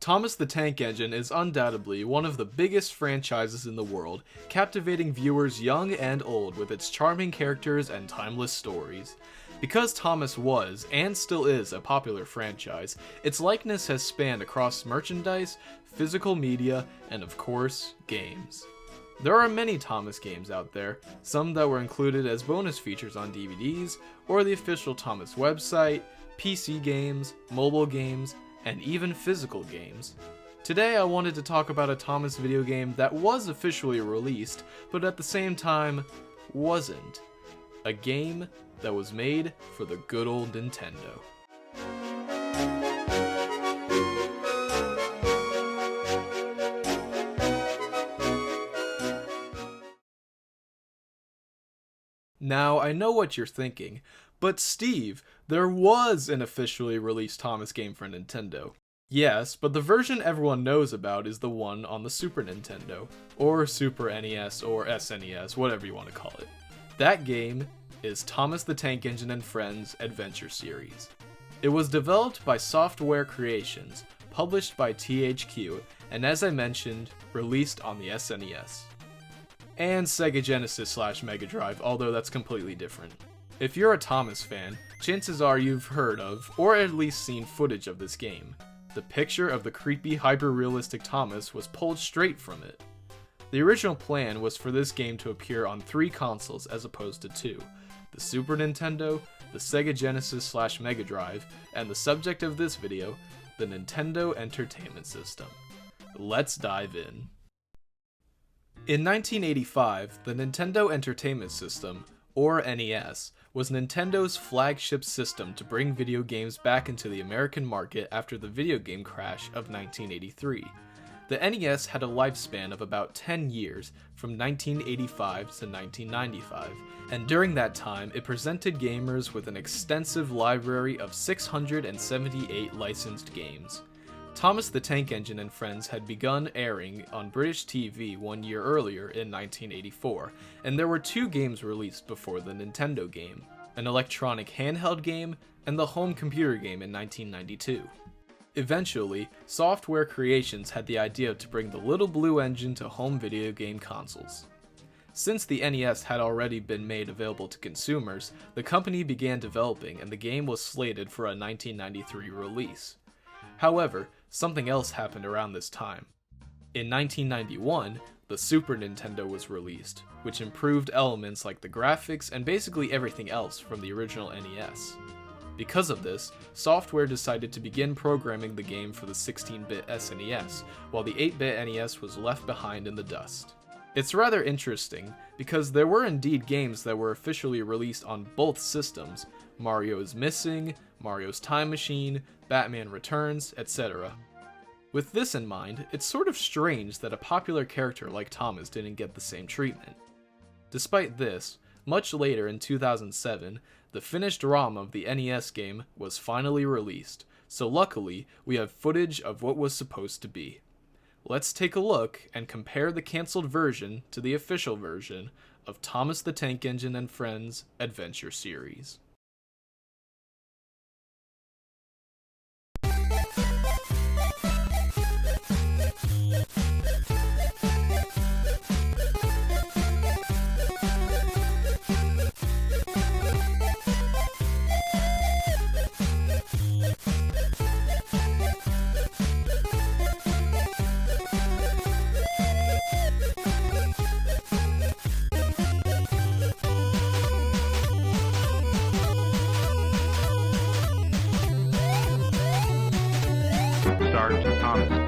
Thomas the Tank Engine is undoubtedly one of the biggest franchises in the world, captivating viewers young and old with its charming characters and timeless stories. Because Thomas was, and still is, a popular franchise, its likeness has spanned across merchandise, physical media, and of course, games. There are many Thomas games out there, some that were included as bonus features on DVDs, or the official Thomas website, PC games, mobile games, and even physical games. Today I wanted to talk about a Thomas video game that was officially released, but at the same time, wasn't. A game that was made for the good old Nintendo. Now, I know what you're thinking, but Steve, there was an officially released Thomas game for Nintendo. Yes, but the version everyone knows about is the one on the Super Nintendo, or Super NES, or SNES, whatever you want to call it. That game is Thomas the Tank Engine and Friends Adventure Series. It was developed by Software Creations, published by THQ, and as I mentioned, released on the SNES. And Sega Genesis / Mega Drive, although that's completely different. If you're a Thomas fan, chances are you've heard of, or at least seen footage of this game. The picture of the creepy, hyper-realistic Thomas was pulled straight from it. The original plan was for this game to appear on 3 consoles as opposed to 2, the Super Nintendo, the Sega Genesis / Mega Drive, and the subject of this video, the Nintendo Entertainment System. Let's dive in. In 1985, the Nintendo Entertainment System, or NES, was Nintendo's flagship system to bring video games back into the American market after the video game crash of 1983. The NES had a lifespan of about 10 years, from 1985 to 1995, and during that time it presented gamers with an extensive library of 678 licensed games. Thomas the Tank Engine and Friends had begun airing on British TV 1 year earlier in 1984, and there were 2 games released before the Nintendo game, an electronic handheld game and the home computer game in 1992. Eventually, Software Creations had the idea to bring the Little Blue engine to home video game consoles. Since the NES had already been made available to consumers, the company began developing and the game was slated for a 1993 release. However, something else happened around this time. In 1991, the Super Nintendo was released, which improved elements like the graphics and basically everything else from the original NES. Because of this, Software decided to begin programming the game for the 16-bit SNES, while the 8-bit NES was left behind in the dust. It's rather interesting, because there were indeed games that were officially released on both systems: Mario is Missing, Mario's Time Machine, Batman Returns, etc. With this in mind, it's sort of strange that a popular character like Thomas didn't get the same treatment. Despite this, much later in 2007, the finished ROM of the NES game was finally released, so luckily we have footage of what was supposed to be. Let's take a look and compare the cancelled version to the official version of Thomas the Tank Engine and Friends Adventure Series. Start to Thomas.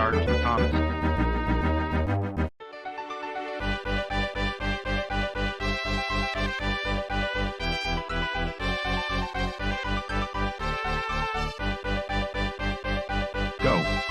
Start Thomas. Go.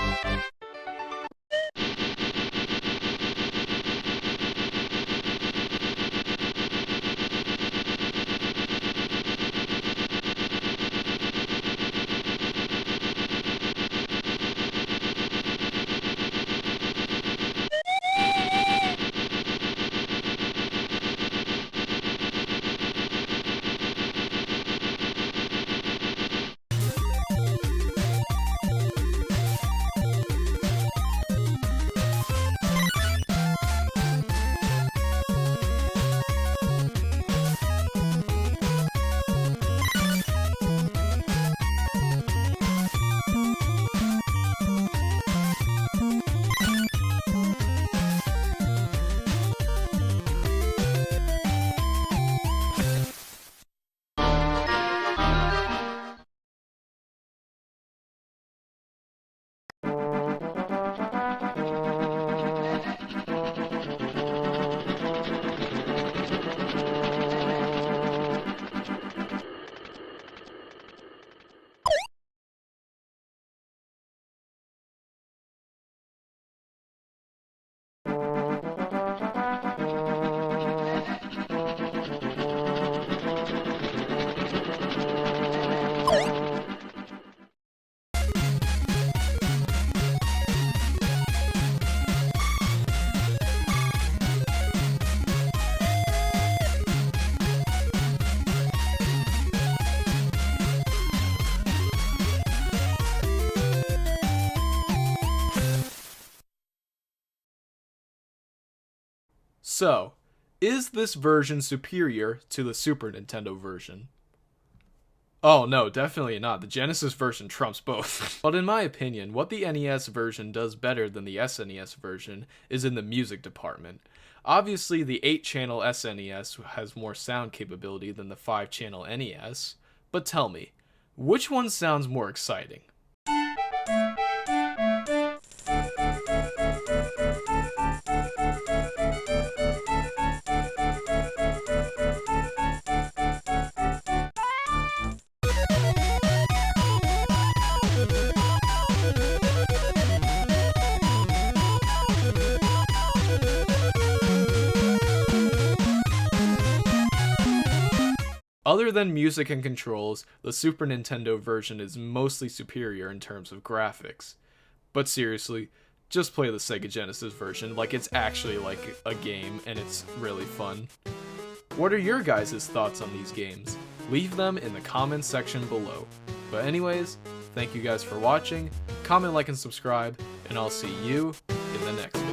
So, is this version superior to the Super Nintendo version? Oh no, definitely not. The Genesis version trumps both. But in my opinion, what the NES version does better than the SNES version is in the music department. Obviously, the 8-channel SNES has more sound capability than the 5-channel NES, but tell me, which one sounds more exciting? Other than music and controls, the Super Nintendo version is mostly superior in terms of graphics. But seriously, just play the Sega Genesis version like it's actually like a game and it's really fun. What are your guys' thoughts on these games? Leave them in the comments section below. But anyways, thank you guys for watching, comment, like, and subscribe, and I'll see you in the next one.